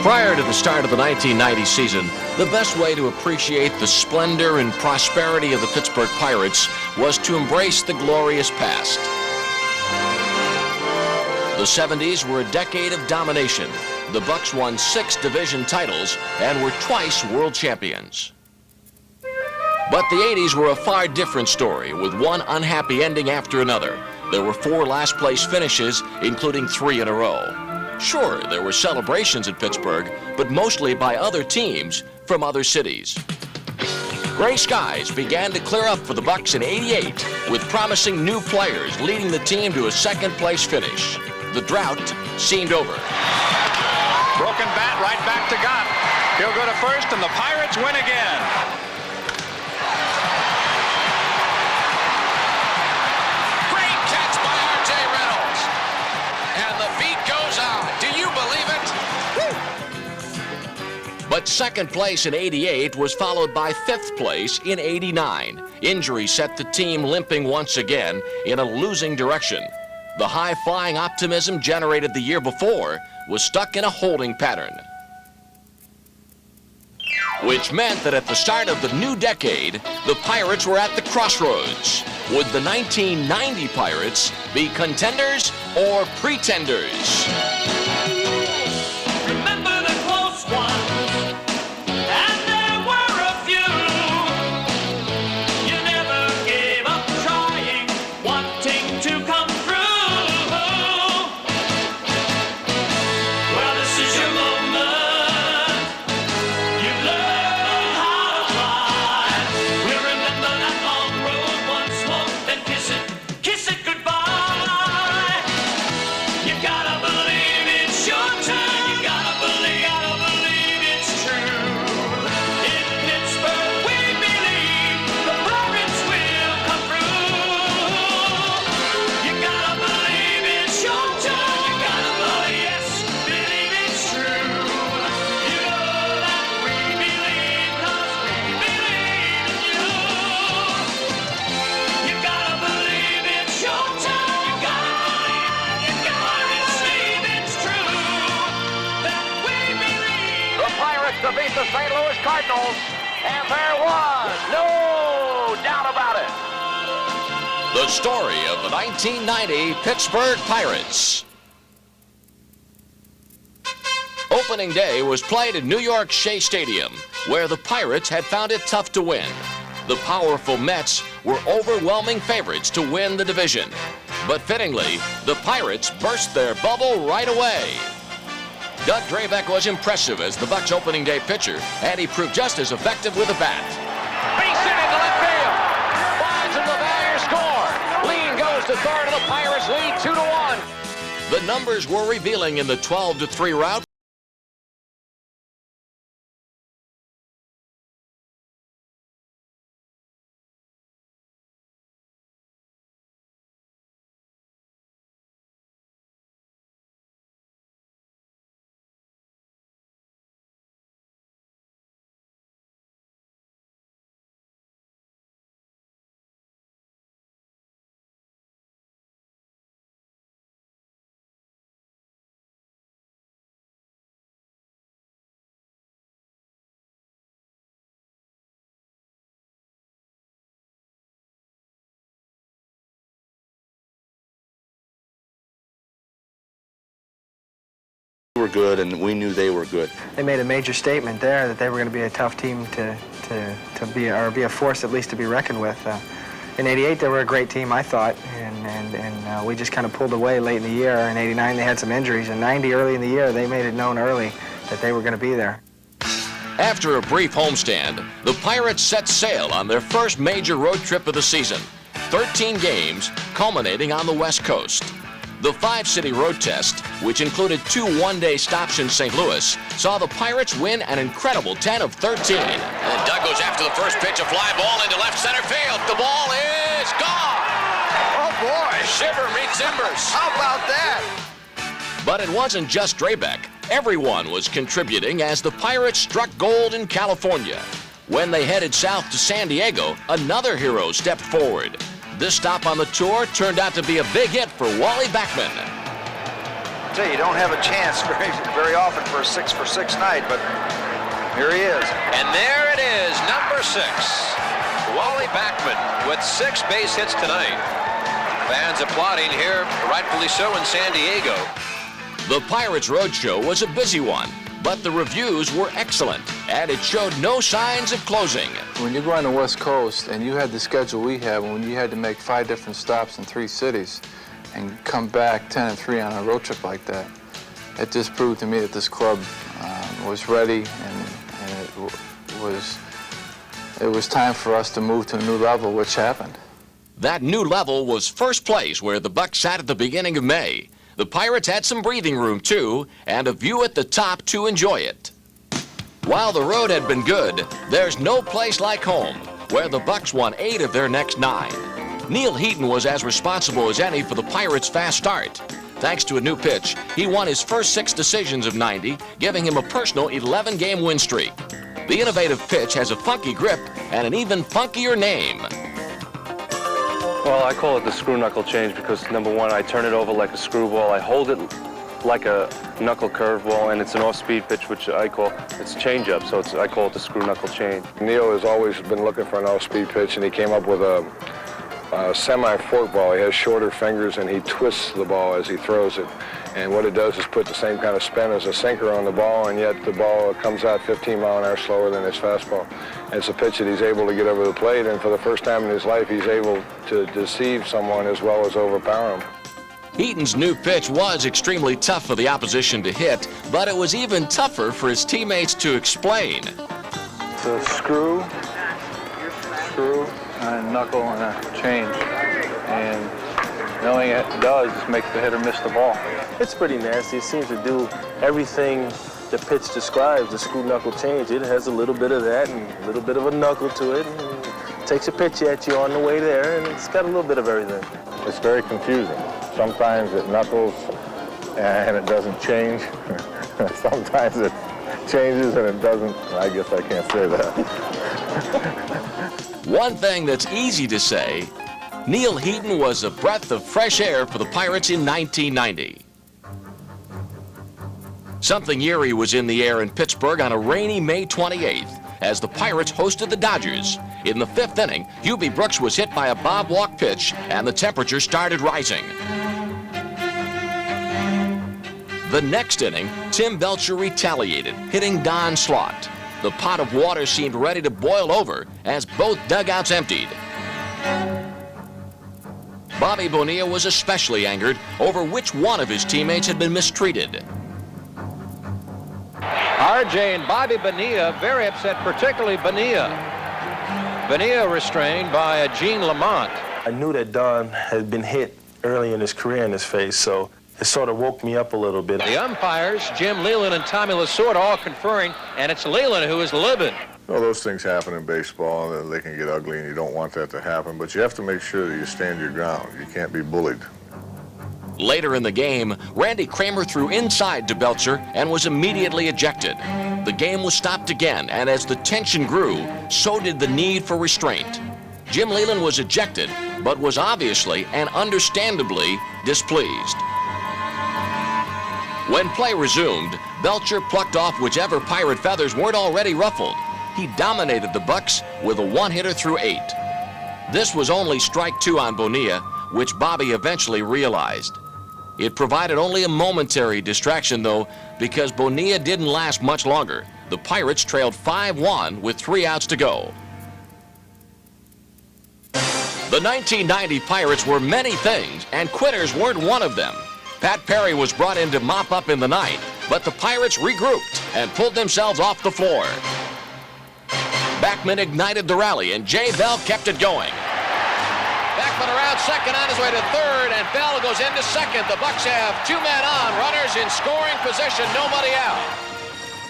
Prior to the start of the 1990 season, the best way to appreciate the splendor and prosperity of the Pittsburgh Pirates was to embrace the glorious past. The 70s were a decade of domination. The BUCS won 6 division titles and were twice world champions. But the 80s were a far different story, with one unhappy ending after another. There were 4 last-place finishes, including 3 in a row. Sure, there were celebrations in Pittsburgh, but mostly by other teams from other cities. Gray skies began to clear up for the BUCS in '88, with promising new players leading the team to a second-place finish. The drought seemed over. Broken bat right back to Gott. He'll go to first, and the Pirates win again. Great catch by R.J. Reynolds. And the beat goes on. Do you believe it? Woo! But second place in '88 was followed by 5th place in '89. Injury set the team limping once again in a losing direction. The high-flying optimism generated the year before was stuck in a holding pattern, which meant that at the start of the new decade, the Pirates were at the crossroads. Would the 1990 Pirates be contenders or pretenders? Remember the close ones, and there were a few. You never gave up trying, wanting to come through. Well, this is your moment. You've learned how to fly. We'll remember that long road once more, then kiss it goodbye. You gotta believe it's your turn. You gotta believe it's true. In Pittsburgh we believe the Pirates will come through. You gotta believe it's your turn. You gotta believe it's true. You know that we believe 'cause we believe in you. You gotta believe it's your turn. You gotta believe it's true. That we believe. The Pirates defeat the St. Louis Cardinals, and there was no doubt about it. The story of the 1990 Pittsburgh Pirates. Opening day was played at New York's Shea Stadium, where the Pirates had found it tough to win. The powerful Mets were overwhelming favorites to win the division. But fittingly, the Pirates burst their bubble right away. Doug Drabek was impressive as the BUCS opening day pitcher, and he proved just as effective with a bat. Base hit into left field. Bonds and LeValliere score. Lean goes to third, and the Pirates lead 2-1. The numbers were revealing in the 12-3 rout. Were good, and we knew they were good. They made a major statement there that they were going to be a tough team to be, or be a force at least to be reckoned with. In '88, they were a great team, I thought, and we just kind of pulled away late in the year. In '89, they had some injuries. In '90, early in the year, they made it known early that they were going to be there. After a brief homestand, the Pirates set sail on their first major road trip of the season. 13 games, culminating on the West Coast. The 5-city road test, which included 2 one-day stops in St. Louis, saw the Pirates win an incredible 10 of 13. And Doug goes after the first pitch, a fly ball into left center field. The ball is gone. Oh, boy. Shiver me timbers. How about that? But it wasn't just Drabek. Everyone was contributing as the Pirates struck gold in California. When they headed south to San Diego, another hero stepped forward. This stop on the tour turned out to be a big hit for Wally Backman. tell you, you don't have a chance very often for a 6-for-6 night, but here he is. And there it is, number 6. Wally Backman with 6 base hits tonight. Fans applauding here, rightfully so, in San Diego. The Pirates Roadshow was a busy one, but the reviews were excellent, and it showed no signs of closing. When you go on the West Coast and you had the schedule we had, when you had to make 5 different stops in 3 cities and come back 10-3 on a road trip like that, it just proved to me that this club was ready, and it was time for us to move to a new level, which happened. That new level was first place, where the Bucs sat at the beginning of May. The Pirates had some breathing room, too, and a view at the top to enjoy it. While the road had been good, there's no place like home, where the Bucs won 8 of their next 9. Neil Heaton was as responsible as any for the Pirates' fast start. Thanks to a new pitch, he won his first 6 decisions of 90, giving him a personal 11-game win streak. The innovative pitch has a funky grip and an even funkier name. Well, I call it the screw knuckle change because, number one, I turn it over like a screwball. I hold it like a knuckle curveball, and it's an off-speed pitch, which I call, it's change-up, so I call it the screw knuckle change. Neil has always been looking for an off-speed pitch, and he came up with a semi-fork ball. He has shorter fingers, and he twists the ball as he throws it. And what it does is put the same kind of spin as a sinker on the ball, and yet the ball comes out 15 mile an hour slower than his fastball. And it's a pitch that he's able to get over the plate, and for the first time in his life, he's able to deceive someone as well as overpower him. Heaton's new pitch was extremely tough for the opposition to hit, but it was even tougher for his teammates to explain. So screw, and knuckle, and a change. And the only thing it does is make the hitter miss the ball. It's pretty nasty. It seems to do everything the pitch describes, the screw knuckle change. It has a little bit of that and a little bit of a knuckle to it. And takes a pitch at you on the way there, and it's got a little bit of everything. It's very confusing. Sometimes it knuckles and it doesn't change. Sometimes it changes and it doesn't. I guess I can't say that. One thing that's easy to say, Neil Heaton was a breath of fresh air for the Pirates in 1990. Something eerie was in the air in Pittsburgh on a rainy May 28th as the Pirates hosted the Dodgers. In the 5th inning, Hubie Brooks was hit by a bob walk pitch and the temperature started rising. The next inning, Tim Belcher retaliated, hitting Don Slaught. The pot of water seemed ready to boil over as both dugouts emptied. Bobby Bonilla was especially angered over which one of his teammates had been mistreated. RJ and Bobby Bonilla very upset, particularly Bonilla. Bonilla restrained by Gene Lamont. I knew that Don had been hit early in his career in his face, so it sort of woke me up a little bit. The umpires, Jim Leyland and Tommy Lasorda, all conferring, and it's Leyland who is livid. Well, those things happen in baseball, and they can get ugly, and you don't want that to happen, but you have to make sure that you stand your ground. You can't be bullied. Later in the game, Randy Kramer threw inside to Belcher and was immediately ejected. The game was stopped again, and as the tension grew, so did the need for restraint. Jim Leyland was ejected, but was obviously and understandably displeased. When play resumed, Belcher plucked off whichever Pirate feathers weren't already ruffled. He dominated the Bucs with a one-hitter through 8. This was only strike 2 on Bonilla, which Bobby eventually realized. It provided only a momentary distraction, though, because Bonilla didn't last much longer. The Pirates trailed 5-1 with 3 outs to go. The 1990 Pirates were many things, and quitters weren't one of them. Pat Perry was brought in to mop up in the ninth, but the Pirates regrouped and pulled themselves off the floor. Backman ignited the rally, and Jay Bell kept it going. Backman around second on his way to third, and Bell goes into second. The Bucs have 2 men on, runners in scoring position, nobody out.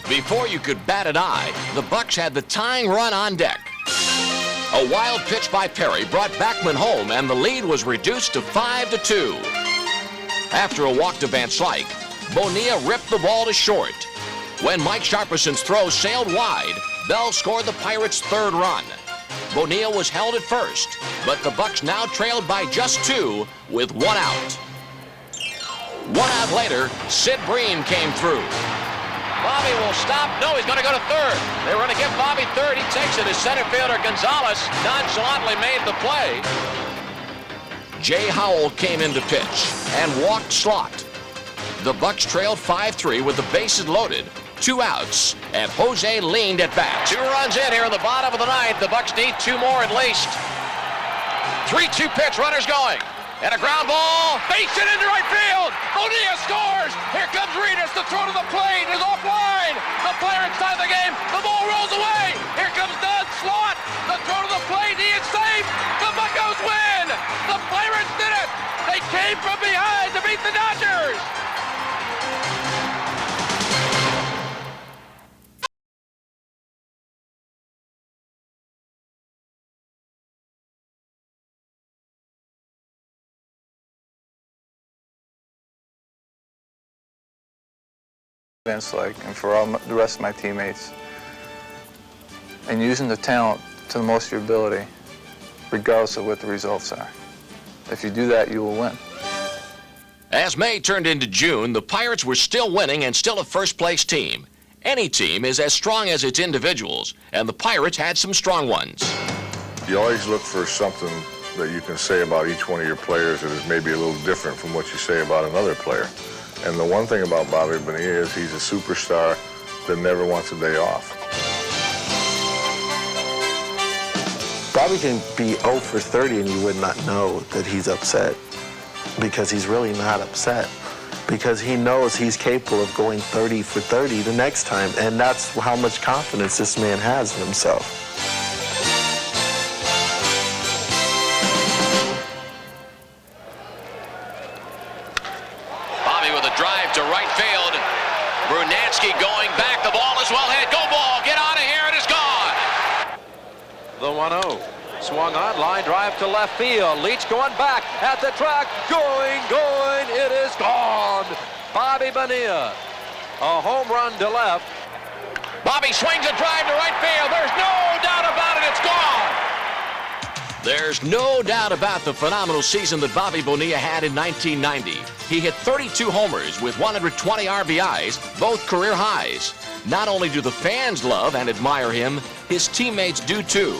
Before you could bat an eye, the Bucs had the tying run on deck. A wild pitch by Perry brought Backman home, and the lead was reduced to 5-2. After a walk to Van Slyke, Bonilla ripped the ball to short. When Mike Sharperson's throw sailed wide, Bell scored the Pirates' 3rd run. Bonilla was held at first, but the Bucs now trailed by just 2 with 1 out. 1 out later, Sid Bream came through. Bobby will stop. No, he's going to go to third. They were going to give Bobby third. He takes it as center fielder Gonzalez nonchalantly made the play. Jay Howell came in to pitch and walked Slyke. The Bucks trailed 5-3 with the bases loaded, 2 outs, and Jose leaned at bat. 2 runs in here in the bottom of the ninth. The Bucks need 2 more at least. 3-2 pitch, runners going. And a ground ball, base hit into right field. Bonilla scores. Here comes Reedus. The throw to the plate is offline. The Pirates tie the game. The ball rolls away. Here comes Doug Slot. The throw to the plate. He is safe. The Buccos win. The Pirates did it. They came from behind to beat the Dodgers. And Slyke, and for all the rest of my teammates, and using the talent to the most of your ability, regardless of what the results are. If you do that, you will win. As May turned into June, the Pirates were still winning and still a first-place team. Any team is as strong as its individuals, and the Pirates had some strong ones. You always look for something that you can say about each one of your players that is maybe a little different from what you say about another player. And the one thing about Bobby Bonilla is he's a superstar that never wants a day off. Bobby can be 0 for 30 and you would not know that he's upset, because he's really not upset, because he knows he's capable of going 30 for 30 the next time, and that's how much confidence this man has in himself. To right field. Brunansky going back. The ball is well hit. Go ball. Get out of here. It is gone. The 1-0. Swung on. Line drive to left field. Leach going back at the track. Going. It is gone. Bobby Bonilla. A home run to left. Bobby swings a drive to right field. There's no doubt about it. It's gone. There's no doubt about the phenomenal season that Bobby Bonilla had in 1990. He hit 32 homers with 120 RBIs, both career highs. Not only do the fans love and admire him, his teammates do too.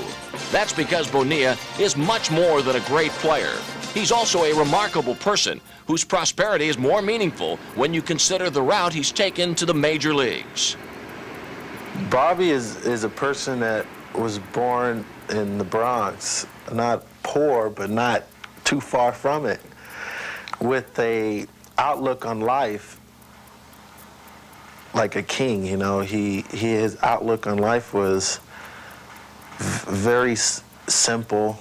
That's because Bonilla is much more than a great player. He's also a remarkable person whose prosperity is more meaningful when you consider the route he's taken to the major leagues. Bobby is a person that was born in the Bronx, not poor, but not too far from it, with a outlook on life like a king. You know, his outlook on life was very simple,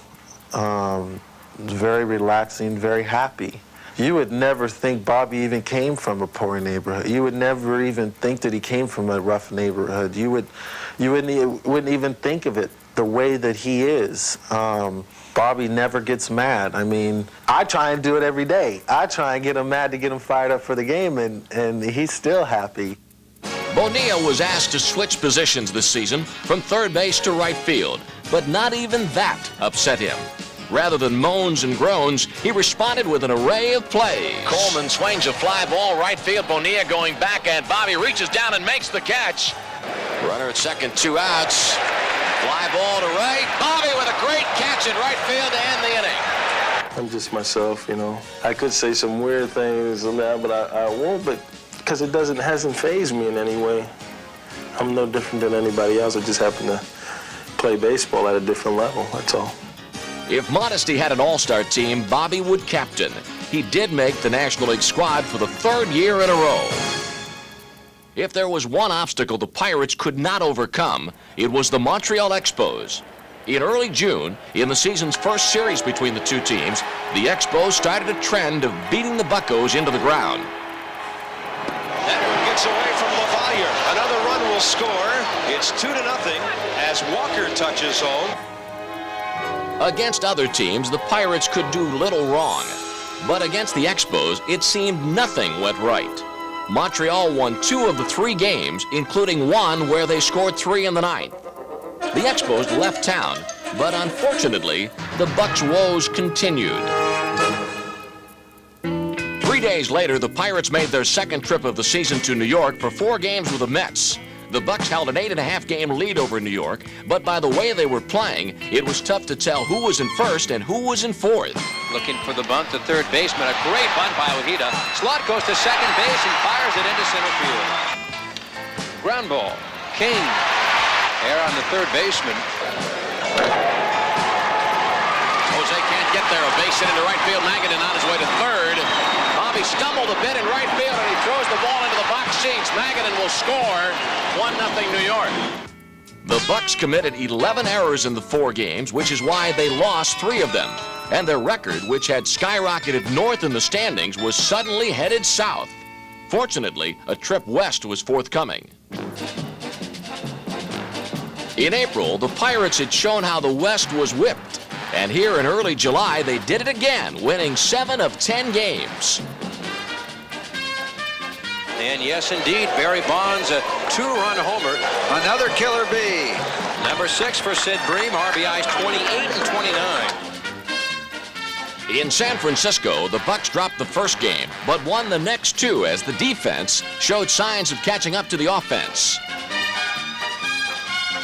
very relaxing, very happy. You would never think Bobby even came from a poor neighborhood. You would never even think that he came from a rough neighborhood. You wouldn't even think of it the way that he is. Bobby never gets mad. I mean, I try and do it every day. I try and get him mad to get him fired up for the game, and he's still happy. Bonilla was asked to switch positions this season from third base to right field, but not even that upset him. Rather than moans and groans, he responded with an array of plays. Coleman swings a fly ball right field. Bonilla going back, and Bobby reaches down and makes the catch. Runner at second, 2 outs. Fly ball to right. Bobby with a great catch in right field to end the inning. I'm just myself, you know. I could say some weird things now, but I won't, but because it hasn't fazed me in any way. I'm no different than anybody else. I just happen to play baseball at a different level, that's all. If Modesty had an all-star team, Bobby would captain. He did make the National League squad for the 3rd year in a row. If there was one obstacle the Pirates could not overcome, it was the Montreal Expos. In early June, in the season's first series between the two teams, the Expos started a trend of beating the Buccos into the ground. That one gets away from LaValliere. Another run will score. It's 2-0 as Walker touches home. Against other teams, the Pirates could do little wrong. But against the Expos, it seemed nothing went right. Montreal won 2 of the 3 games, including one where they scored 3 in the 9th. The Expos left town, but unfortunately, the Bucs' woes continued. 3 days days later, the Pirates made their second trip of the season to New York for 4 games with the Mets. The Bucks held an 8.5-game lead over New York, but by the way they were playing, it was tough to tell who was in first and who was in fourth. Looking for the bunt to third baseman. A great bunt by Heaton. Slot goes to second base and fires it into center field. Ground ball. King. Error on the third baseman. Jose can't get there. A base hit into right field. Magadan on his way to third. Bobby stumbled a bit in right field, and he throws the ball into the box seats. Magadan will score. 1-0 New York. The Bucks committed 11 errors in the 4 games, which is why they lost 3 of them. And their record, which had skyrocketed north in the standings, was suddenly headed south. Fortunately, a trip west was forthcoming. In April, the Pirates had shown how the West was whipped. And here in early July, they did it again, winning 7 of 10 games. And yes, indeed, Barry Bonds, a 2-run homer. Another killer bee. Number 6 for Sid Bream, RBIs 28 and 29. In San Francisco, the Bucks dropped the first game, but won the next 2 as the defense showed signs of catching up to the offense.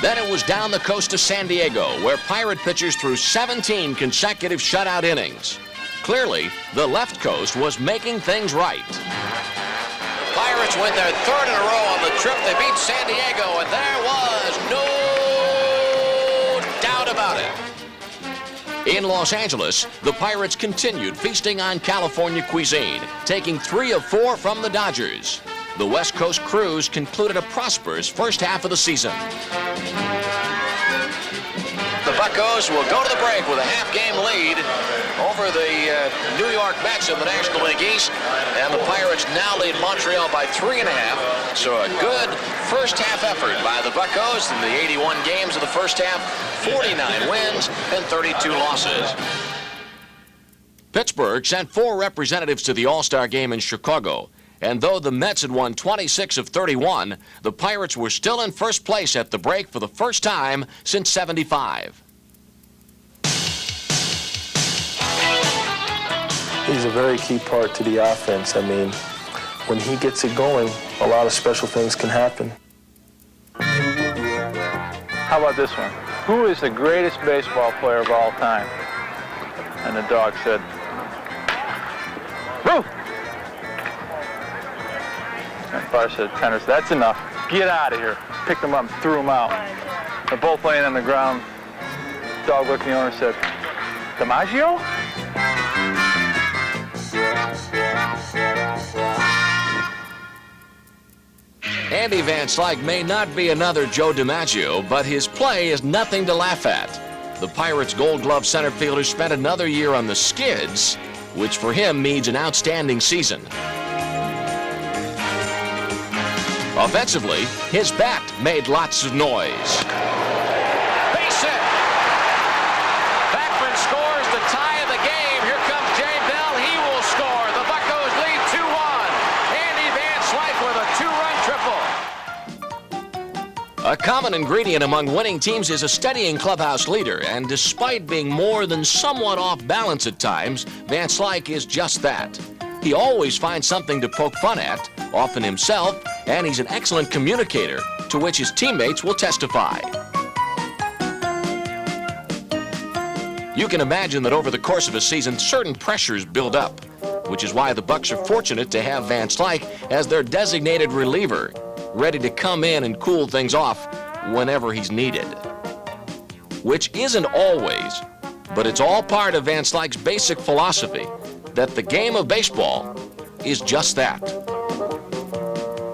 Then it was down the coast to San Diego, where Pirate pitchers threw 17 consecutive shutout innings. Clearly, the left coast was making things right. Pirates win their 3rd in a row on the trip. They beat San Diego, and there was no doubt about it. In Los Angeles, the Pirates continued feasting on California cuisine, taking 3 of 4 from the Dodgers. The West Coast cruise concluded a prosperous first half of the season. The Buccos will go to the break with a half-game lead over the New York Mets in the National League East, and the Pirates now lead Montreal by 3.5. So a good first half effort by the Buccos in the 81 games of the first half, 49 wins and 32 losses. Pittsburgh sent 4 representatives to the All-Star game in Chicago. And though the Mets had won 26 of 31, the Pirates were still in first place at the break for the first time since '75. He's a very key part to the offense. I mean, when he gets it going, a lot of special things can happen. How about this one? Who is the greatest baseball player of all time? And the dog said, Roo! And Barr said, Tennis, that's enough. Get out of here. Picked him up and threw him out. They're both laying on the ground. Dog looked at the owner and said, DiMaggio? Andy Van Slyke may not be another Joe DiMaggio, but his play is nothing to laugh at. The Pirates' Gold Glove center fielder spent another year on the skids, which for him means an outstanding season. Offensively, his bat made lots of noise. Base hit. Backman scores the tie of the game. Here comes Jay Bell. He will score. The Buccos lead 2-1. Andy Van Slyke with a 2-run triple. A common ingredient among winning teams is a steadying clubhouse leader, and despite being more than somewhat off balance at times, Van Slyke is just that. He always finds something to poke fun at, often himself, and he's an excellent communicator, to which his teammates will testify. You can imagine that over the course of a season, certain pressures build up, which is why the Bucks are fortunate to have Van Slyke as their designated reliever, ready to come in and cool things off whenever he's needed. Which isn't always, but it's all part of Van Slyke's basic philosophy, that the game of baseball is just that.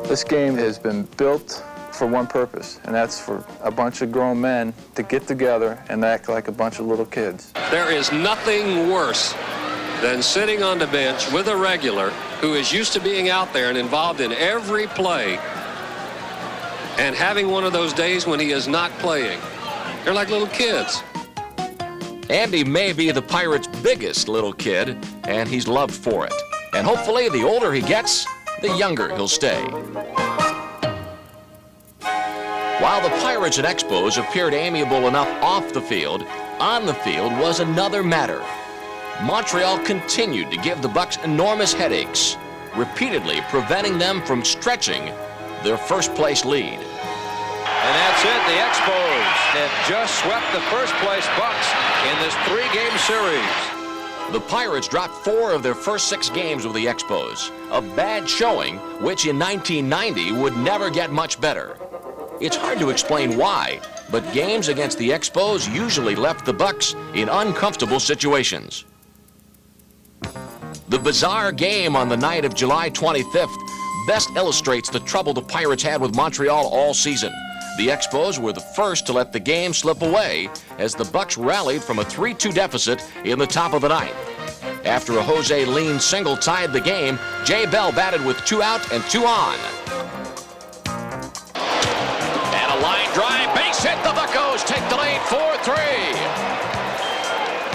This game has been built for one purpose, and that's for a bunch of grown men to get together and act like a bunch of little kids. There is nothing worse than sitting on the bench with a regular who is used to being out there and involved in every play and having one of those days when he is not playing. They're like little kids. Andy may be the Pirates' biggest little kid, and he's loved for it. And hopefully, the older he gets, the younger he'll stay. While the Pirates and Expos appeared amiable enough off the field, on the field was another matter. Montreal continued to give the Bucks enormous headaches. repeatedly preventing them from stretching their first-place lead. And that's it. The Expos have just swept the first-place Bucks in this 3-game series. The Pirates dropped 4 of their first 6 games with the Expos, a bad showing which in 1990 would never get much better. It's hard to explain why, but games against the Expos usually left the Bucks in uncomfortable situations. The bizarre game on the night of July 25th best illustrates the trouble the Pirates had with Montreal all season. The Expos were the first to let the game slip away as the Bucks rallied from a 3-2 deficit in the top of the ninth. After a Jose Lean single tied the game, Jay Bell batted with 2 out and 2 on. And a line drive, base hit. The Buccos take the lead 4-3.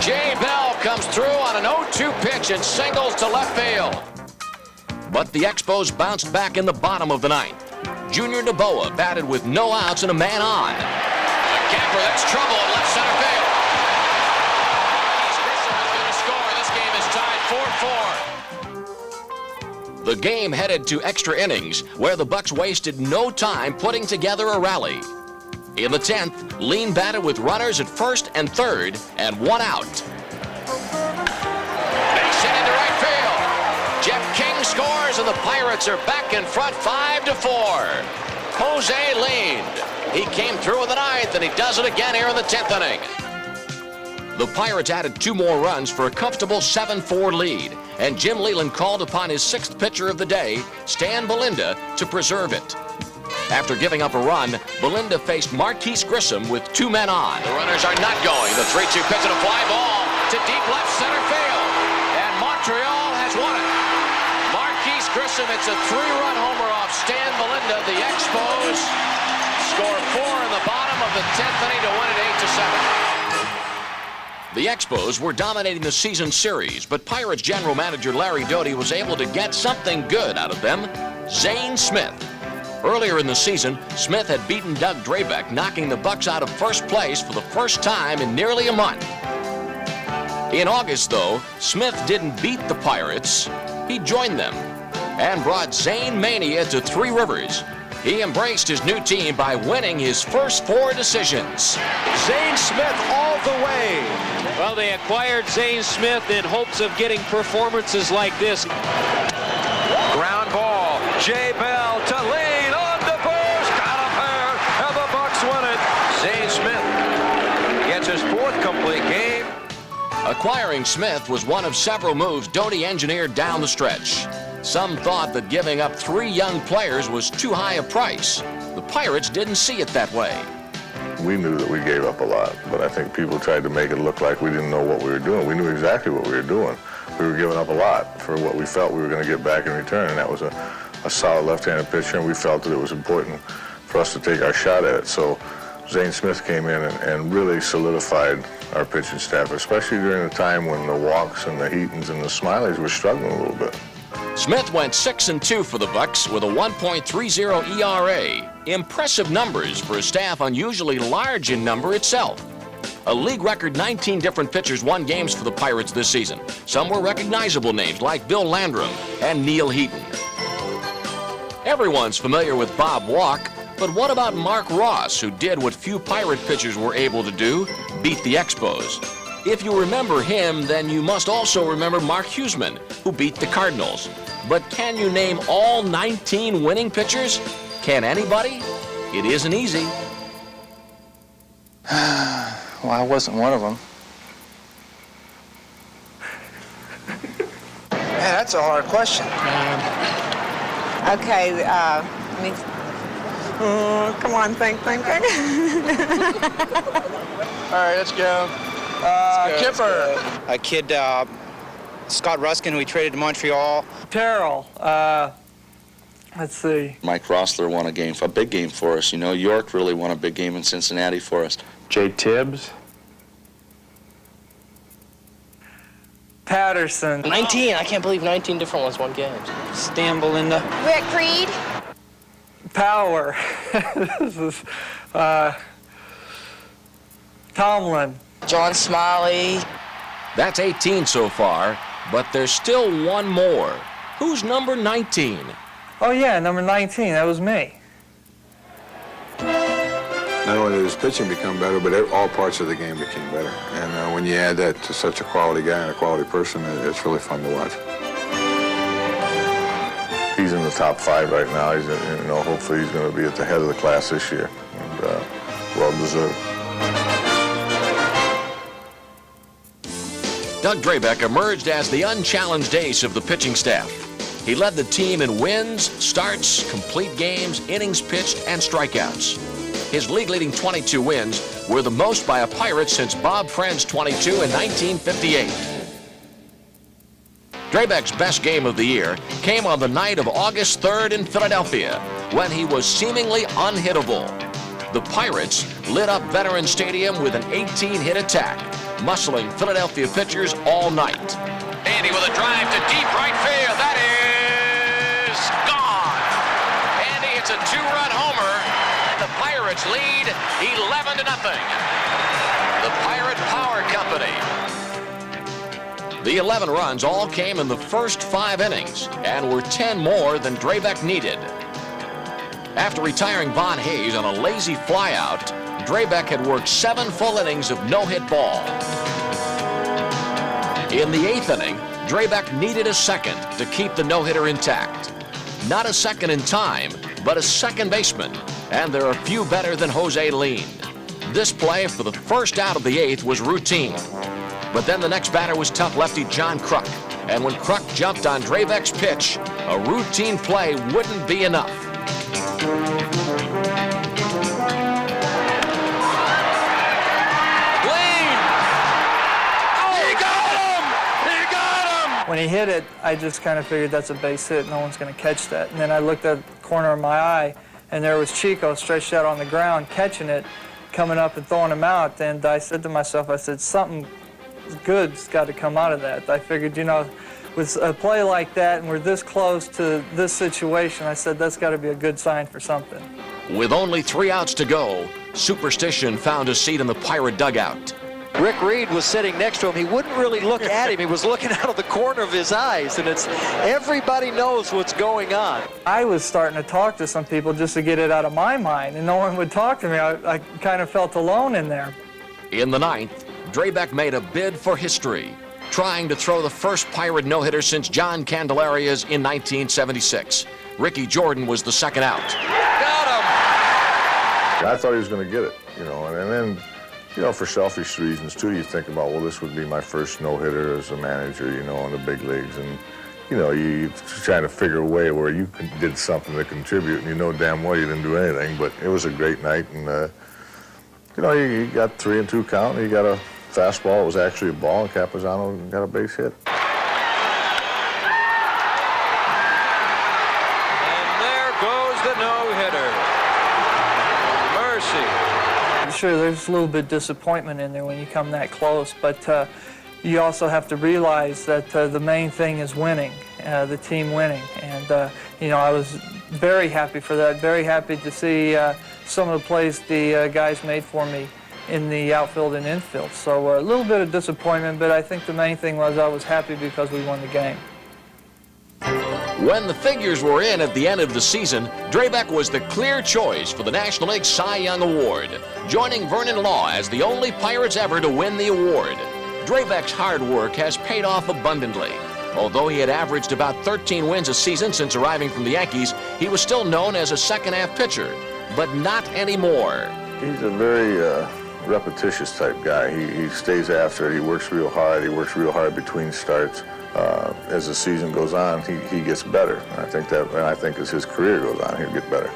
Jay Bell comes through on an 0-2 pitch and singles to left field. But the Expos bounced back in the bottom of the ninth. Junior Noboa batted with no outs and a man on. A camper, that's trouble in left center field. Grissom is going to score. This game is tied 4-4. The game headed to extra innings, where the Bucks wasted no time putting together a rally. In the 10th, Lean batted with runners at first and third and 1 out. Base hit into right field. Jeff King scores, and the Pirates are back in front 5-4. Jose Lean. He came through in the 9th, and he does it again here in the 10th inning. The Pirates added 2 more runs for a comfortable 7-4 lead, and Jim Leyland called upon his 6th pitcher of the day, Stan Bonilla, to preserve it. After giving up a run, Bonilla faced Marquise Grissom with 2 men on. The runners are not going. The 3-2 pitch and a fly ball to deep left center field, and Montreal has won it. Marquise Grissom, it's a 3-run homer off Stan Bonilla. The Expos score 4 in the bottom of the 10th inning to win it 8-7. The Expos were dominating the season series, but Pirates general manager Larry Doty was able to get something good out of them, Zane Smith. Earlier in the season, Smith had beaten Doug Drabek, knocking the Bucks out of first place for the first time in nearly a month. In August, though, Smith didn't beat the Pirates. He joined them and brought Zane Mania to Three Rivers. He embraced his new team by winning his first 4 decisions. Zane Smith all the way. Well, they acquired Zane Smith in hopes of getting performances like this. Ground ball. Jay Bell to Lane on the post. Got him there, and the Bucks win it. Zane Smith gets his 4th complete game. Acquiring Smith was one of several moves Doty engineered down the stretch. Some thought that giving up 3 young players was too high a price. The Pirates didn't see it that way. We knew that we gave up a lot, but I think people tried to make it look like we didn't know what we were doing. We knew exactly what we were doing. We were giving up a lot for what we felt we were going to get back in return, and that was a solid left-handed pitcher, and we felt that it was important for us to take our shot at it. So Zane Smith came in and really solidified our pitching staff, especially during the time when the Walks and the Heatons and the Smileys were struggling a little bit. Smith went 6-2 for the Bucks with a 1.30 ERA. Impressive numbers for a staff unusually large in number itself. A league record 19 different pitchers won games for the Pirates this season. Some were recognizable names like Bill Landrum and Neil Heaton. Everyone's familiar with Bob Walk, but what about Mark Ross, who did what few Pirate pitchers were able to do, beat the Expos? If you remember him, then you must also remember Mark Huseman, who beat the Cardinals. But can you name all 19 winning pitchers? Can anybody? It isn't easy. Well, I wasn't one of them. Man, that's a hard question. Okay, come on, think. All right, let's go. Kipper. A kid, Scott Ruskin, who we traded to Montreal. Terrell. Let's see. Mike Rossler won a big game for us. You know, York really won a big game in Cincinnati for us. Jay Tibbs. Patterson. 19. I can't believe 19 different ones won games. Stan Bonilla. Rick Reed. Power. This is Tomlin. John Smiley. That's 18 so far, but there's still one more. Who's number 19? Oh yeah, number 19, that was me. Not only did his pitching become better, but all parts of the game became better. And when you add that to such a quality guy and a quality person, it's really fun to watch. He's in the top 5 right now. He's, hopefully he's going to be at the head of the class this year, and well deserved. Doug Drabek emerged as the unchallenged ace of the pitching staff. He led the team in wins, starts, complete games, innings pitched, and strikeouts. His league-leading 22 wins were the most by a Pirate since Bob Friend's 22 in 1958. Drabek's best game of the year came on the night of August 3rd in Philadelphia, when he was seemingly unhittable. The Pirates lit up Veterans Stadium with an 18-hit attack, muscling Philadelphia pitchers all night. Andy with a drive to deep right field. That is gone. Andy hits a 2-run homer, and the Pirates lead 11-0. The Pirate Power Company. The 11 runs all came in the first 5 innings and were 10 more than Drabek needed. After retiring Von Hayes on a lazy flyout, Drabek had worked 7 full innings of no-hit ball. In the 8th inning, Drabek needed a second to keep the no-hitter intact. Not a second in time, but a second baseman, and there are few better than Jose Leyland. This play for the first out of the 8th was routine. But then the next batter was tough lefty John Kruk, and when Kruk jumped on Drabek's pitch, a routine play wouldn't be enough. When he hit it, I just kind of figured that's a base hit. No one's going to catch that. And then I looked at the corner of my eye, and there was Chico stretched out on the ground, catching it, coming up and throwing him out. And I said to myself, I said, something good's got to come out of that. I figured, with a play like that, and we're this close to this situation, I said, that's got to be a good sign for something. With only 3 outs to go, Superstition found a seat in the Pirate dugout. Rick Reed was sitting next to him. He wouldn't really look at him. He was looking out of the corner of his eyes, and everybody knows what's going on. I was starting to talk to some people just to get it out of my mind, and no one would talk to me. I kind of felt alone in there. In the 9th, Drabek made a bid for history, trying to throw the first Pirate no-hitter since John Candelaria's in 1976. Ricky Jordan was the second out. Got him! I thought he was going to get it, and then, for selfish reasons, too, you think about, well, this would be my first no-hitter as a manager, in the big leagues. And, you're trying to figure a way where you did something to contribute, and you know damn well you didn't do anything. But it was a great night, and, you got 3-2 count, and you got a fastball. It was actually a ball, and Capizano got a base hit. And there goes the no-hitter. Mercy. Sure, there's a little bit of disappointment in there when you come that close, but you also have to realize that the main thing is winning, the team winning. And, I was very happy for that, very happy to see some of the plays the guys made for me in the outfield and infield. So a little bit of disappointment, but I think the main thing was I was happy because we won the game. When the figures were in at the end of the season, Drabek was the clear choice for the National League Cy Young Award, joining Vernon Law as the only Pirates ever to win the award. Drabek's hard work has paid off abundantly. Although he had averaged about 13 wins a season since arriving from the Yankees, he was still known as a second-half pitcher, but not anymore. He's a very repetitious type guy. He stays after it. He works real hard. He works real hard between starts. As the season goes on, he gets better. I think as his career goes on, he'll get better.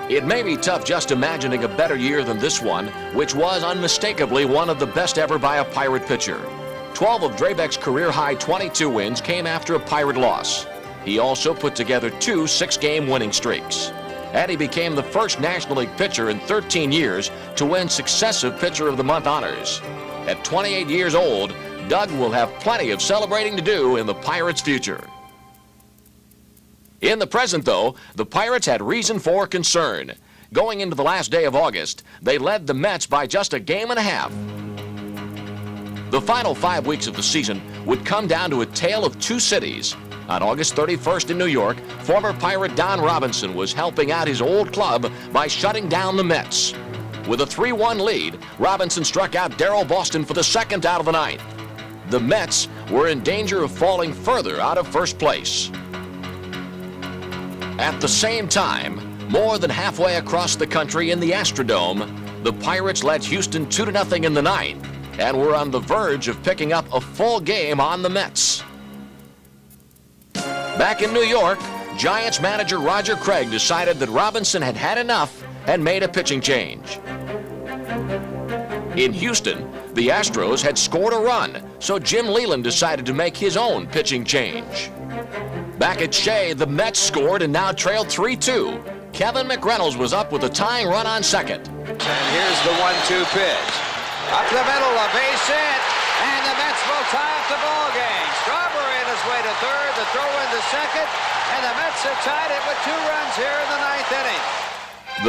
It may be tough just imagining a better year than this one, which was unmistakably one of the best ever by a Pirate pitcher. 12 of Drabek's career-high 22 wins came after a Pirate loss. He also put together 2 6-game winning streaks. And he became the first National League pitcher in 13 years to win successive Pitcher of the Month honors. At 28 years old, Doug will have plenty of celebrating to do in the Pirates' future. In the present, though, the Pirates had reason for concern. Going into the last day of August, they led the Mets by just a game and a half. The final 5 weeks of the season would come down to a tale of 2 cities. On August 31st in New York, former Pirate Don Robinson was helping out his old club by shutting down the Mets. With a 3-1 lead, Robinson struck out Darryl Boston for the second out of the ninth. The Mets were in danger of falling further out of first place. At the same time, more than halfway across the country in the Astrodome, the Pirates led Houston 2-0 in the ninth and were on the verge of picking up a full game on the Mets. Back in New York, Giants manager Roger Craig decided that Robinson had had enough and made a pitching change. In Houston, the Astros had scored a run, so Jim Leyland decided to make his own pitching change. Back at Shea, the Mets scored and now trailed 3-2. Kevin McReynolds was up with a tying run on second. And here's the 1-2 pitch. Up the middle, a base hit, and the Mets will tie up the ball game. Strawberry on his way to third, the throw into second, and the Mets have tied it with 2 runs here in the ninth inning.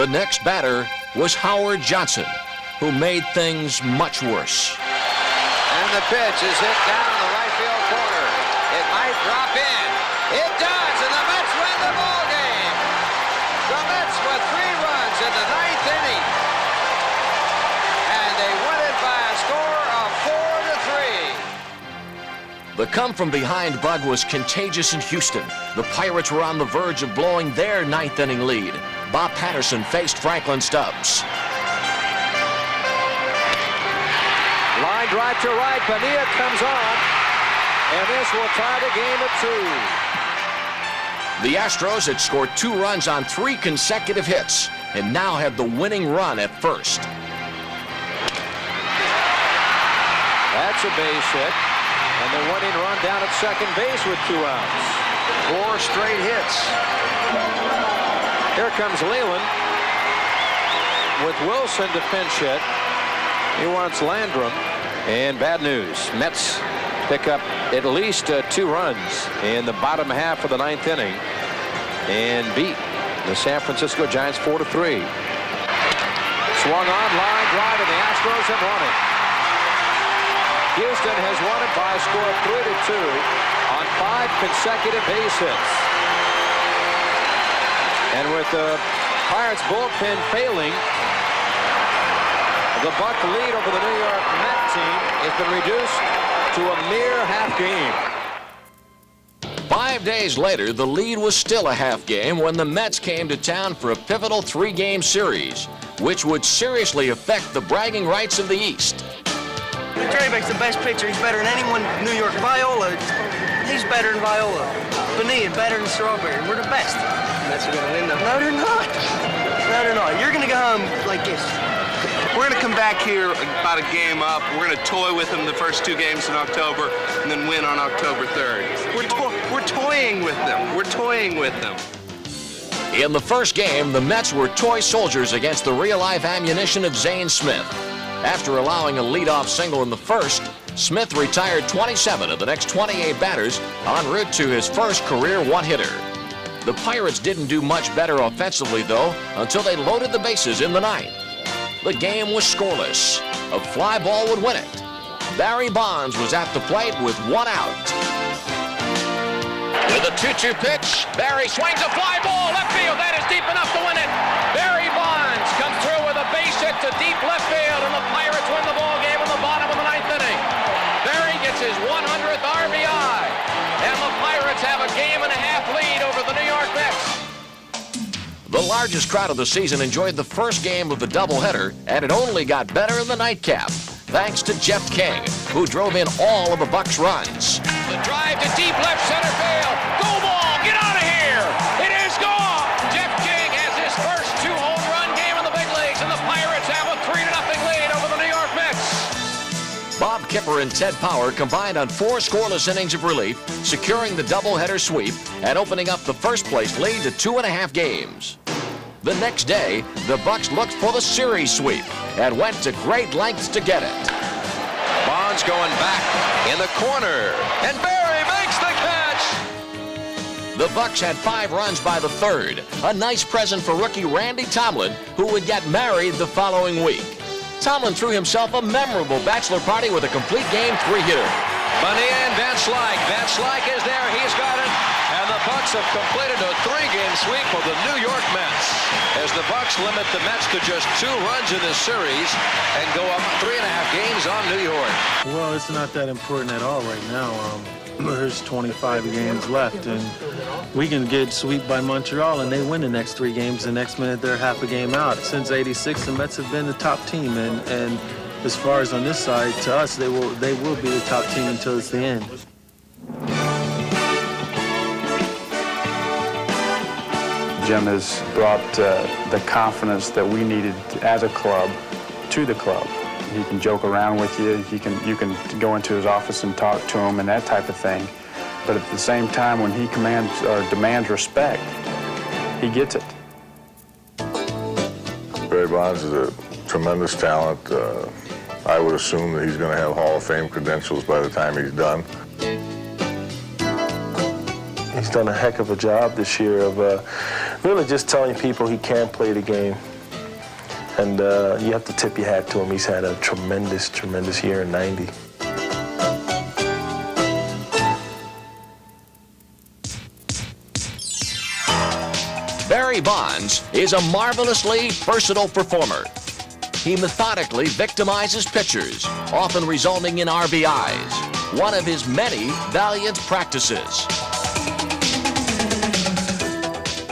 The next batter was Howard Johnson, who made things much worse. And the pitch is hit down in the right field corner. It might drop in. It does, and the Mets win the ball game. The Mets with 3 runs in the ninth inning. And they win it by a score of 4-3. The come-from-behind bug was contagious in Houston. The Pirates were on the verge of blowing their ninth inning lead. Bob Patterson faced Franklin Stubbs. Line drive to right. Bonilla comes on, and this will tie the game at 2. The Astros had scored 2 runs on 3 consecutive hits and now had the winning run at first. That's a base hit, and the winning run down at second base with 2 outs. 4 straight hits. Here comes Leyland with Wilson to pinch hit. He wants Landrum. And bad news. Mets pick up at least 2 runs in the bottom half of the ninth inning and beat the San Francisco Giants 4-3. Swung on, line drive, and the Astros have won it. Houston has won it by a score of 3-2 on 5 consecutive base hits. And with the Pirates bullpen failing, the Buck lead over the New York Mets team has been reduced to a mere half game. 5 days later, the lead was still a half game when the Mets came to town for a pivotal 3-game series, which would seriously affect the bragging rights of the East. Drabek's the best pitcher. He's better than anyone in New York. Viola, he's better than Viola. Bonilla, better than Strawberry. We're the best. Mets are gonna win though. No, they're not. No, they're not. You're gonna go home like this. We're going to come back here about a game up. We're going to toy with them the first 2 games in October and then win on October 3rd. We're toying with them. We're toying with them. In the first game, the Mets were toy soldiers against the real-life ammunition of Zane Smith. After allowing a leadoff single in the first, Smith retired 27 of the next 28 batters en route to his first career one-hitter. The Pirates didn't do much better offensively, though, until they loaded the bases in the ninth. The game was scoreless. A fly ball would win it. Barry Bonds was at the plate with 1 out. With a 2-2 pitch, Barry swings a fly ball left field. That is deep enough to win it. Barry Bonds comes through with a base hit to deep left field, and the Pirates win the ball game in the bottom of the ninth inning. Barry gets his 100th RBI, and the Pirates have a game-and-a-half lead over the New York Mets. The largest crowd of the season enjoyed the first game of the doubleheader, and it only got better in the nightcap, thanks to Jeff King, who drove in all of the BUCS runs. The drive to deep left center field. Go ball, get out of here. It is gone. Jeff King has his first 2-home run game in the big leagues, and the Pirates have a 3-0 lead over the New York Mets. Bob Kipper and Ted Power combined on 4 scoreless innings of relief, securing the doubleheader sweep and opening up the first-place lead to 2.5 games. The next day, the BUCS looked for the series sweep and went to great lengths to get it. Bonds going back in the corner, and Barry makes the catch. The BUCS had 5 runs by the third, a nice present for rookie Randy Tomlin, who would get married the following week. Tomlin threw himself a memorable bachelor party with a complete game 3-hitter. Bonilla and Slyke. Slyke is there. He's got it. the BUCS have completed a 3-game sweep of the New York Mets as the BUCS limit the Mets to just 2 runs in this series and go up 3.5 games on New York. Well, it's not that important at all right now. There's 25 games left, and we can get swept by Montreal, and they win the next 3 games. The next minute, they're half a game out. Since '86, the Mets have been the top team, and as far as on this side, to us, they will be the top team until it's the end. Jim has brought the confidence that we needed as a club to the club. He can joke around with you. You can go into his office and talk to him and that type of thing. But at the same time, when he commands or demands respect, he gets it. Barry Bonds is a tremendous talent. I would assume that he's going to have Hall of Fame credentials by the time he's done. He's done a heck of a job this year of really just telling people he can play the game. And you have to tip your hat to him. He's had a tremendous, tremendous year in '90. Barry Bonds is a marvelously versatile performer. He methodically victimizes pitchers, often resulting in RBIs, one of his many valiant practices.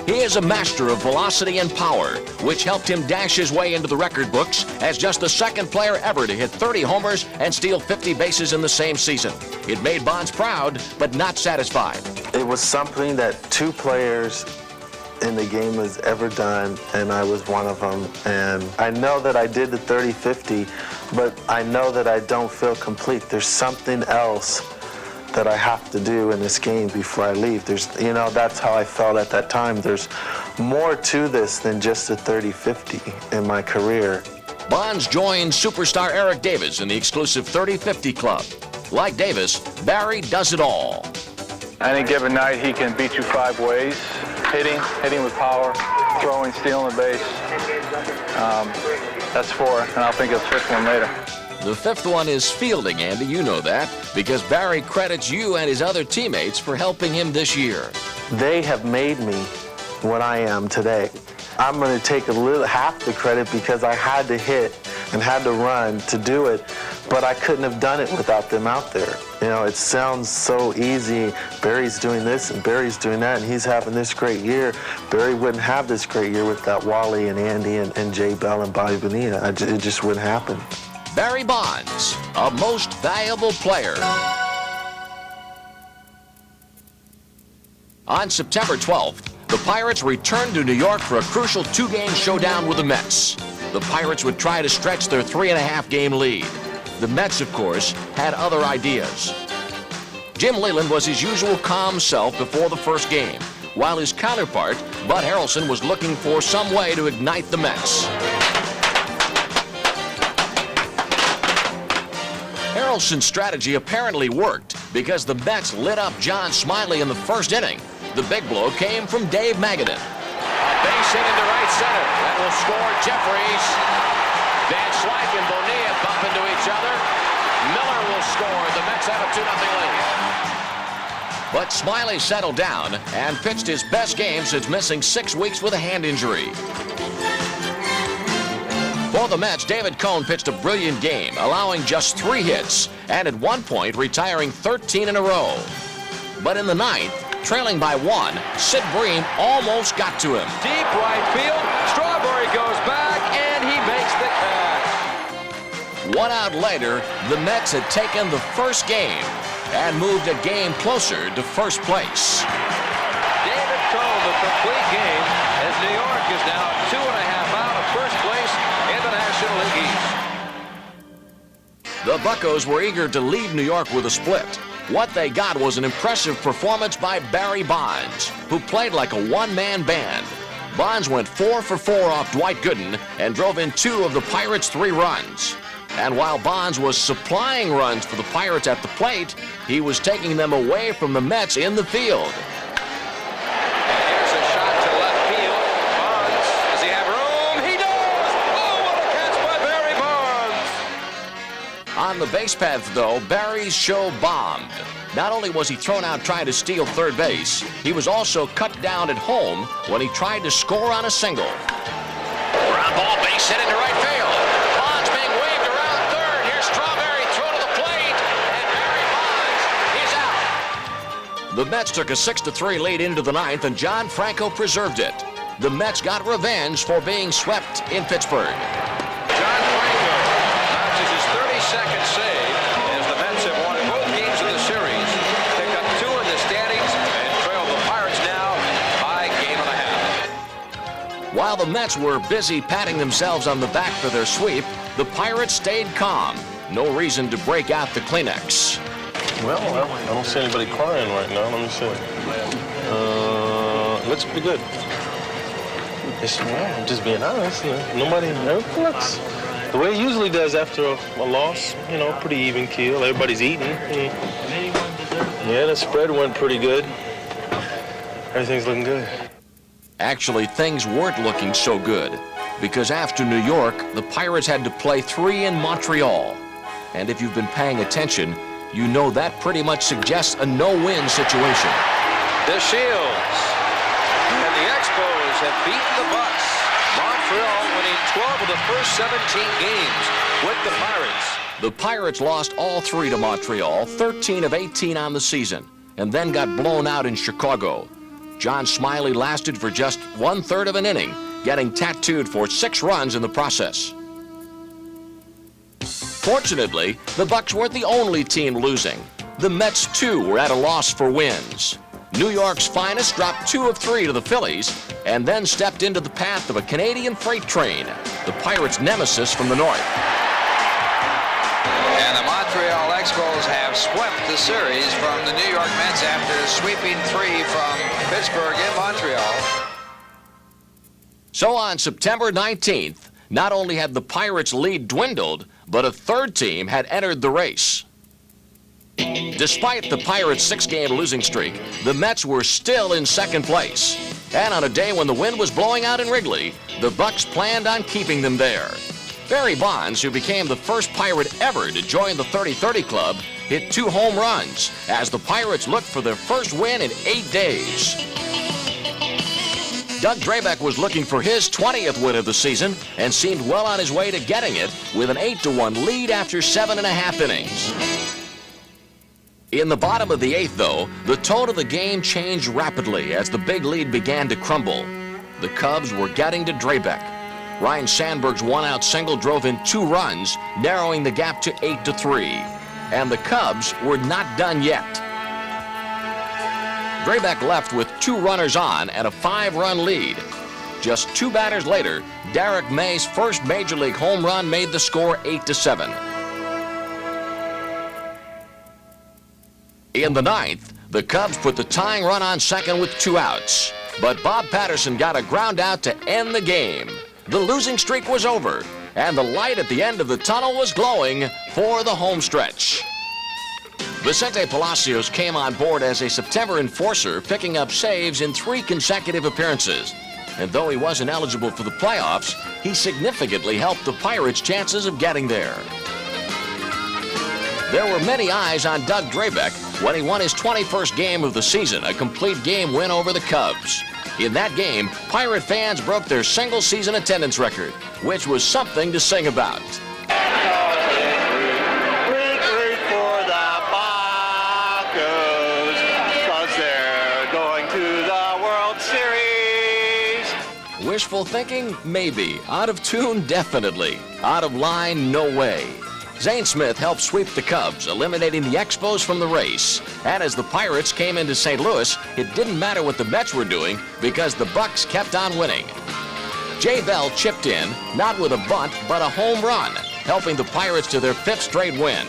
He is a master of velocity and power, which helped him dash his way into the record books as just the 2nd player ever to hit 30 homers and steal 50 bases in the same season. It made Bonds proud, but not satisfied. It was something that 2 players in the game has ever done, and I was one of them. And I know that I did the 30-50, but I know that I don't feel complete. There's something else that I have to do in this game before I leave. That's how I felt at that time. There's more to this than just a 30-50 in my career. Bonds joined superstar Eric Davis in the exclusive 30-50 club. Like Davis, Barry does it all. Any given night, he can beat you 5 ways. Hitting with power, throwing, stealing the base. That's 4, and I'll think of the 5th one later. The 5th one is fielding, Andy. You know that, because Barry credits you and his other teammates for helping him this year. They have made me what I am today. I'm going to take half the credit because I had to hit and had to run to do it, but I couldn't have done it without them out there. It sounds so easy. Barry's doing this and Barry's doing that, and he's having this great year. Barry wouldn't have this great year without Wally and Andy and Jay Bell and Bobby Bonilla. It just wouldn't happen. Barry Bonds, a most valuable player. On September 12th, the Pirates returned to New York for a crucial 2-game showdown with the Mets. The Pirates would try to stretch their 3.5-game lead. The Mets, of course, had other ideas. Jim Leyland was his usual calm self before the first game, while his counterpart, Bud Harrelson, was looking for some way to ignite the Mets. Harrelson's strategy apparently worked because the Mets lit up John Smiley in the first inning. The big blow came from Dave Magadan. A base hit into right center. That will score Jeffries. Van Slyke and Bonilla bump into each other. Miller will score. The Mets have a 2-0 lead. But Smiley settled down and pitched his best game since missing 6 weeks with a hand injury. For the Mets, David Cone pitched a brilliant game, allowing just 3 hits, and at one point retiring 13 in a row. But in the 9th, trailing by 1, Sid Bream almost got to him. Deep right field. Strawberry goes back, and he makes the catch. 1 out later, the Mets had taken the first game and moved a game closer to first place. David Cone, the complete game, as New York is now 2.5 out of first place in the National League East. The Buccos were eager to leave New York with a split. What they got was an impressive performance by Barry Bonds, who played like a one-man band. Bonds went 4 for 4 off Dwight Gooden and drove in 2 of the Pirates' 3 runs. And while Bonds was supplying runs for the Pirates at the plate, he was taking them away from the Mets in the field. Here's a shot to left field. Bonds, does he have room? He does! Oh, what a catch by Barry Bonds! On the base path, though, Barry's show bombed. Not only was he thrown out trying to steal third base, he was also cut down at home when he tried to score on a single. Ground ball, base hit into right field. Bonds being waved around third. Here's Strawberry, throw to the plate, and Barry Bonds is out. The Mets took a 6-3 lead into the ninth, and John Franco preserved it. The Mets got revenge for being swept in Pittsburgh. John Franco notches his 32nd save as the Mets have won both games of the series. Pick up 2 in the standings and trail the Pirates now by game and a half. While the Mets were busy patting themselves on the back for their sweep, the Pirates stayed calm. No reason to break out the Kleenex. Well, I don't see anybody crying right now. Let me see. Looks pretty good. I'm just being honest. Nobody looks the way it usually does after a loss. You know, pretty even keel. Everybody's eating. Yeah, the spread went pretty good. Everything's looking good. Actually, things weren't looking so good because after New York, the Pirates had to play 3 in Montreal. And if you've been paying attention, you know that pretty much suggests a no-win situation. The Shields and the Expos have beaten the BUCS. Montreal winning 12 of the first 17 games with the Pirates. The Pirates lost all 3 to Montreal, 13 of 18 on the season, and then got blown out in Chicago. John Smiley lasted for just 1/3 of an inning, getting tattooed for 6 runs in the process. Fortunately, the BUCS weren't the only team losing. The Mets, too, were at a loss for wins. New York's finest dropped 2 of 3 to the Phillies and then stepped into the path of a Canadian freight train, the Pirates' nemesis from the north. And the Montreal Expos have swept the series from the New York Mets after sweeping 3 from Pittsburgh in Montreal. So on September 19th, not only had the Pirates' lead dwindled, but a third team had entered the race. Despite the Pirates' 6-game losing streak, the Mets were still in second place. And on a day when the wind was blowing out in Wrigley, the BUCS planned on keeping them there. Barry Bonds, who became the first Pirate ever to join the 30-30 club, hit 2 home runs as the Pirates looked for their first win in 8 days. Doug Drabek was looking for his 20th win of the season and seemed well on his way to getting it with an 8-1 lead after 7.5 innings. In the bottom of the 8th, though, the tone of the game changed rapidly as the big lead began to crumble. The Cubs were getting to Drabek. Ryan Sandberg's 1-out single drove in 2 runs, narrowing the gap to 8-3. And the Cubs were not done yet. Drabek left with 2 runners on and a 5-run lead. Just 2 batters later, Derek May's first Major League home run made the score 8-7. In the 9th, the Cubs put the tying run on second with 2 outs. But Bob Patterson got a ground out to end the game. The losing streak was over, and the light at the end of the tunnel was glowing for the home stretch. Vicente Palacios came on board as a September enforcer, picking up saves in 3 consecutive appearances. And though he wasn't eligible for the playoffs, he significantly helped the Pirates' chances of getting there. There were many eyes on Doug Drabek when he won his 21st game of the season, a complete game win over the Cubs. In that game, Pirate fans broke their single-season attendance record, which was something to sing about. Wishful thinking? Maybe. Out of tune? Definitely. Out of line? No way. Zane Smith helped sweep the Cubs, eliminating the Expos from the race. And as the Pirates came into St. Louis, it didn't matter what the Mets were doing because the BUCS kept on winning. Jay Bell chipped in, not with a bunt, but a home run, helping the Pirates to their 5th straight win.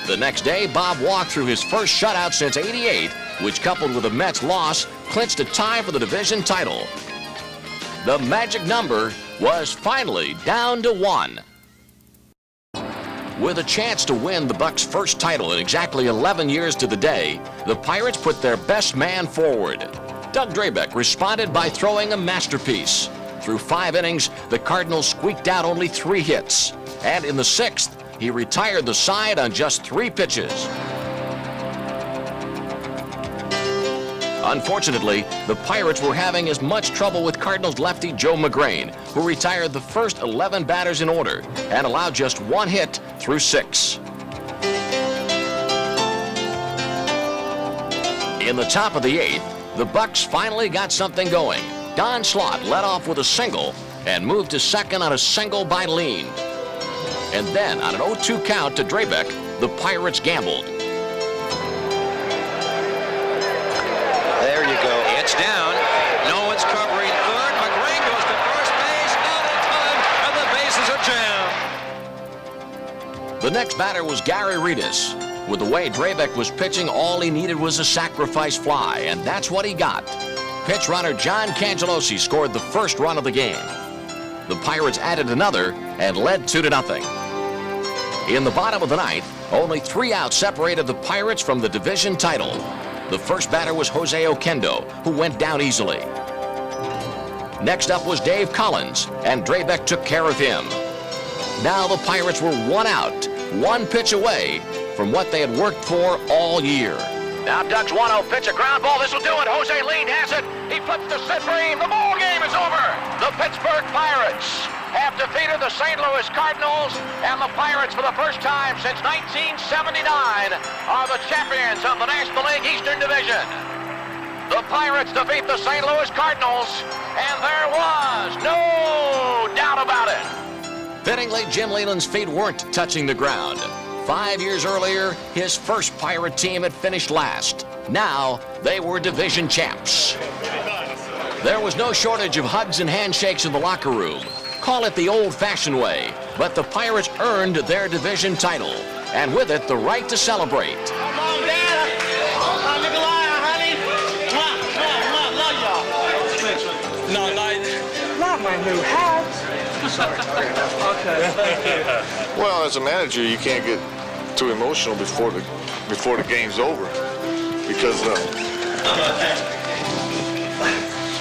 The next day, Bob walked through his first shutout since '88, which coupled with the Mets' loss, clinched a tie for the division title. The magic number was finally down to 1. With a chance to win the BUCS' first title in exactly 11 years to the day, the Pirates put their best man forward. Doug Drabek responded by throwing a masterpiece. Through 5 innings, the Cardinals squeaked out only 3 hits. And in the 6th, he retired the side on just 3 pitches. Unfortunately, the Pirates were having as much trouble with Cardinals lefty Joe McGrain, who retired the first 11 batters in order and allowed just 1 hit through 6. In the top of the 8th, the BUCS finally got something going. Don Slott led off with a single and moved to second on a single by Lean. And then on an 0-2 count to Drabek, the Pirates gambled. There you go. It's down. No one's covering third. McGrain goes to first base. Not in time, and the bases are jammed. The next batter was Gary Redus. With the way Drabek was pitching, all he needed was a sacrifice fly, and that's what he got. Pitch runner John Cangelosi scored the first run of the game. The Pirates added another and led 2-0. In the bottom of the 9th, only 3 outs separated the Pirates from the division title. The first batter was Jose Oquendo, who went down easily. Next up was Dave Collins, and Drabek took care of him. Now the Pirates were 1 out, 1 pitch away from what they had worked for all year. Now Doug's 1-0 pitch, a ground ball. This will do it. Jose Lean has it. He flips to Sid Bream. The ball game is over. The Pittsburgh Pirates have defeated the St. Louis Cardinals, and the Pirates, for the first time since 1979, are the champions of the National League Eastern Division. The Pirates defeat the St. Louis Cardinals, and there was no doubt about it. Fittingly, Jim Leyland's feet weren't touching the ground. 5 years earlier, his first Pirate team had finished last. Now, they were division champs. There was no shortage of hugs and handshakes in the locker room. Call it the old-fashioned way, but the Pirates earned their division title, and with it, the right to celebrate. Come on, Dad. Nikolai, honey. Love y'all. No, not my new hat. Sorry. Okay. Well, as a manager, you can't get too emotional before the game's over, because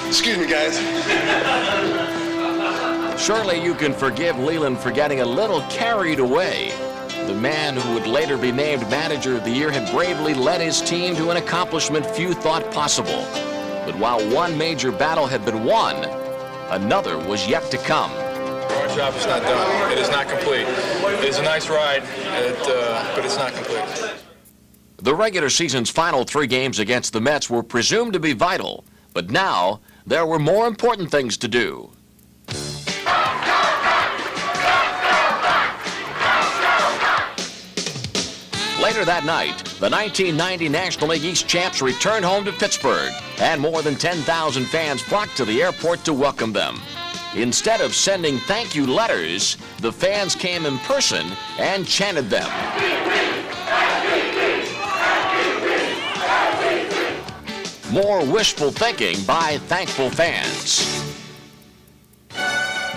excuse me, guys. Surely you can forgive Leyland for getting a little carried away. The man who would later be named Manager of the Year had bravely led his team to an accomplishment few thought possible. But while one major battle had been won, another was yet to come. Our job is not done. It is not complete. It is a nice ride, but it's not complete. The regular season's final 3 games against the Mets were presumed to be vital, but now there were more important things to do. Later that night, the 1990 National League East champs returned home to Pittsburgh, and more than 10,000 fans flocked to the airport to welcome them. Instead of sending thank you letters, the fans came in person and chanted them. More wishful thinking by thankful fans.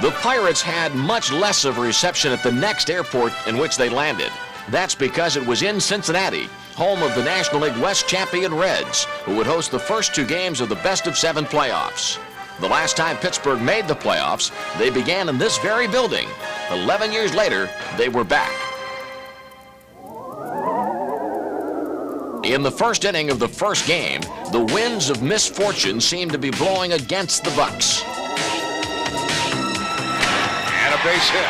The Pirates had much less of a reception at the next airport in which they landed. That's because it was in Cincinnati, home of the National League West champion Reds, who would host the first 2 games of the best-of-7 playoffs. The last time Pittsburgh made the playoffs, they began in this very building. 11 years later, they were back. In the first inning of the first game, the winds of misfortune seemed to be blowing against the BUCS. And a base hit.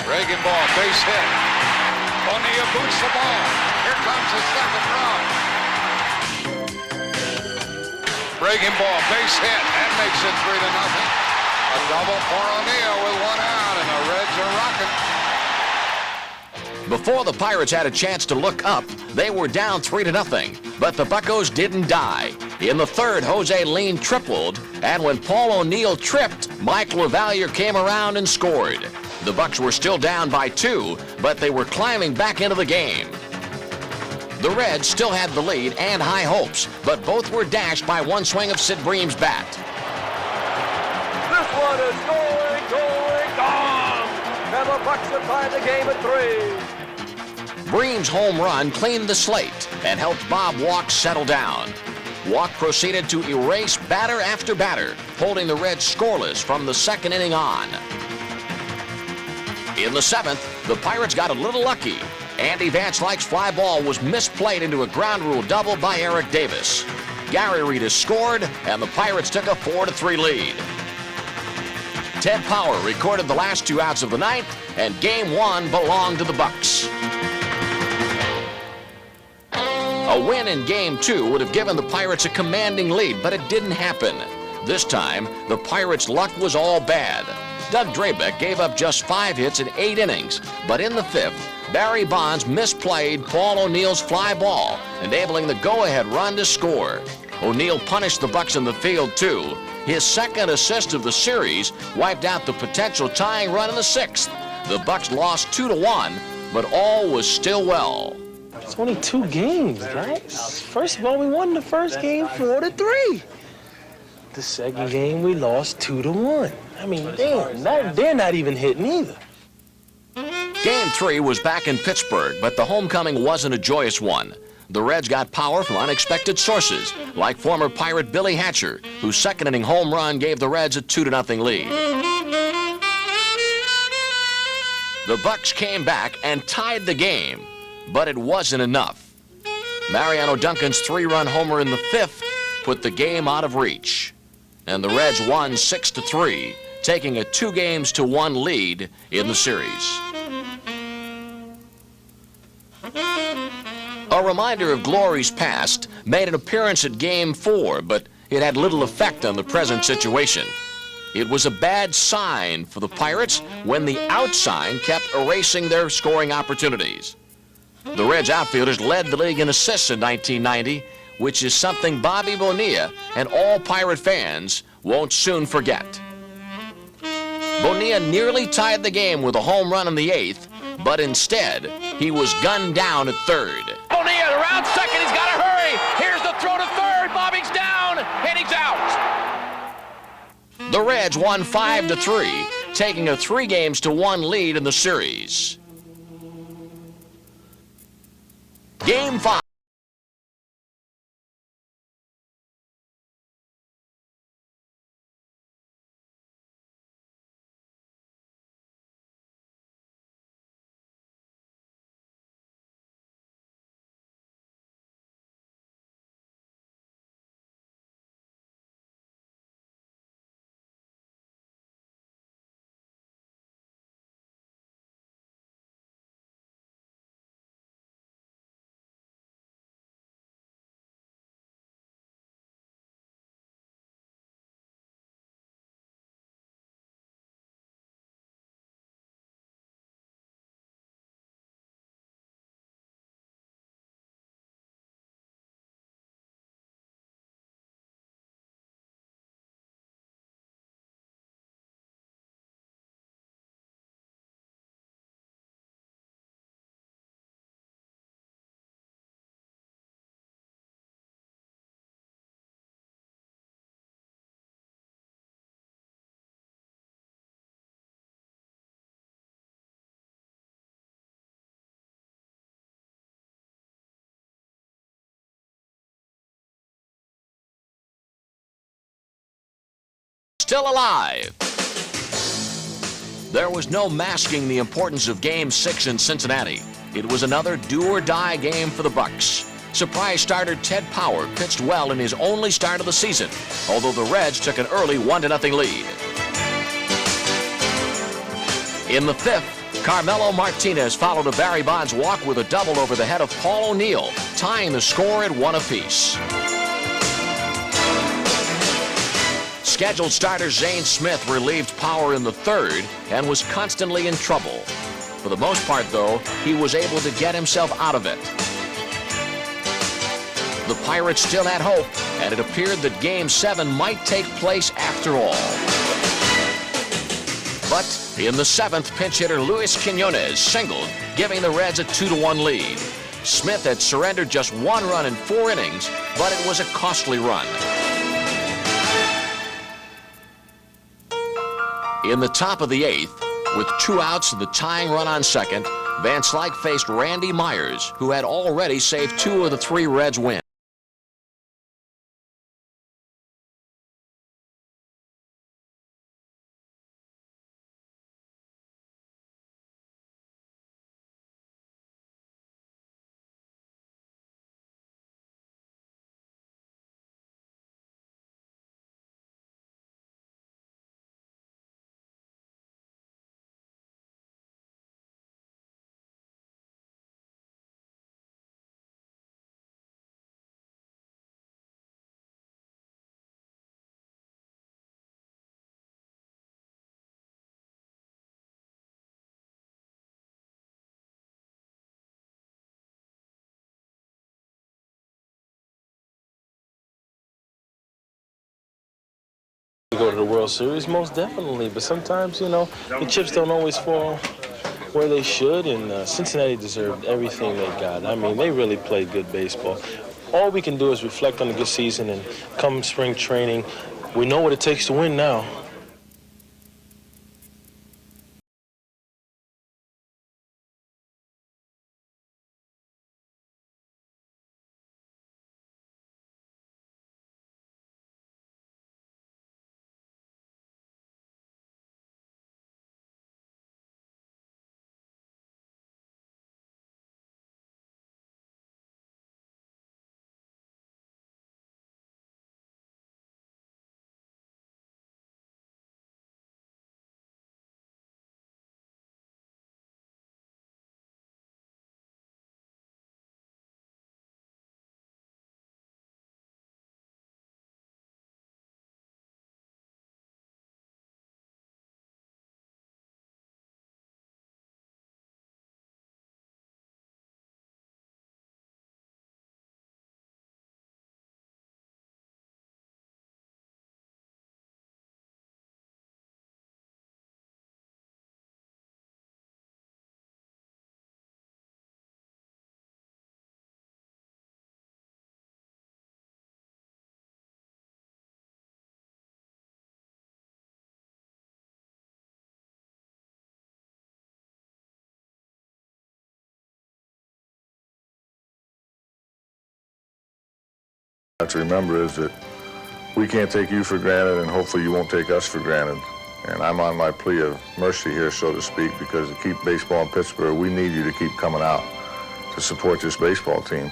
Reagan ball, base hit. Bonilla boots the ball. Here comes the second run. Reagan ball, base hit. That makes it 3-0. A double for O'Neill with 1 out, and the Reds are rocking. Before the Pirates had a chance to look up, they were down 3-0, but the Buccos didn't die. In the third, Jose Lean tripled, and when Paul O'Neill tripped, Mike LaValliere came around and scored. The Bucs were still down by 2, but they were climbing back into the game. The Reds still had the lead and high hopes, but both were dashed by one swing of Sid Bream's bat. This one is going, gone! And the Bucs have tied the game at 3. Bream's home run cleaned the slate and helped Bob Walk settle down. Walk proceeded to erase batter after batter, holding the Reds scoreless from the second inning on. In the 7th, the Pirates got a little lucky. Andy Van Slyke's fly ball was misplayed into a ground rule double by Eric Davis. Gary Reedus scored, and the Pirates took a 4-3 lead. Ted Power recorded the last 2 outs of the ninth, and Game 1 belonged to the BUCS. A win in Game 2 would have given the Pirates a commanding lead, but it didn't happen. This time, the Pirates' luck was all bad. Doug Drabek gave up just 5 hits in 8 innings, but in the 5th, Barry Bonds misplayed Paul O'Neill's fly ball, enabling the go-ahead run to score. O'Neill punished the BUCS in the field, too. His second assist of the series wiped out the potential tying run in the 6th. The BUCS lost 2-1, but all was still well. It's only 2 games, guys. First of all, we won the first game 4-3. The second game, we lost 2-1. I mean, they're not even hitting either. Game 3 was back in Pittsburgh, but the homecoming wasn't a joyous one. The Reds got power from unexpected sources, like former Pirate Billy Hatcher, whose second inning home run gave the Reds a 2-0 lead. The BUCS came back and tied the game, but it wasn't enough. Mariano Duncan's 3-run homer in the 5th put the game out of reach, and the Reds won 6-3, taking a 2-1 lead in the series. A reminder of glories past made an appearance at Game 4, but it had little effect on the present situation. It was a bad sign for the Pirates when the out sign kept erasing their scoring opportunities. The Reds outfielders led the league in assists in 1990, which is something Bobby Bonilla and all Pirate fans won't soon forget. Bonilla nearly tied the game with a home run in the 8th, but instead, he was gunned down at 3rd. Bonilla around second, he's got to hurry. Here's the throw to 3rd, Bobby's down, and he's out. The Reds won 5-3, taking a 3-1 lead in the series. Game 5. Still alive. There was no masking the importance of Game 6 in Cincinnati. It was another do-or-die game for the BUCS. Surprise starter Ted Power pitched well in his only start of the season, although the Reds took an early 1-0 lead. In the 5th, Carmelo Martinez followed a Barry Bonds walk with a double over the head of Paul O'Neill, tying the score at 1 apiece. Scheduled starter Zane Smith relieved Power in the 3rd and was constantly in trouble. For the most part, though, he was able to get himself out of it. The Pirates still had hope, and it appeared that Game 7 might take place after all. But in the 7th, pinch hitter Luis Quinones singled, giving the Reds a 2-1 lead. Smith had surrendered just 1 run in 4 innings, but it was a costly run. In the top of the 8th, with 2 outs and the tying run on second, Van Slyke faced Randy Myers, who had already saved 2 of the 3 Reds wins. We go to the World Series, most definitely, but sometimes, you know, the chips don't always fall where they should, and Cincinnati deserved everything they got. I mean, they really played good baseball. All we can do is reflect on the good season, and come spring training, we know what it takes to win now. What to remember is that we can't take you for granted, and hopefully you won't take us for granted. And I'm on my plea of mercy here, so to speak, because to keep baseball in Pittsburgh, we need you to keep coming out to support this baseball team.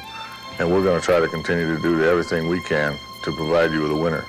And we're going to try to continue to do everything we can to provide you with a winner.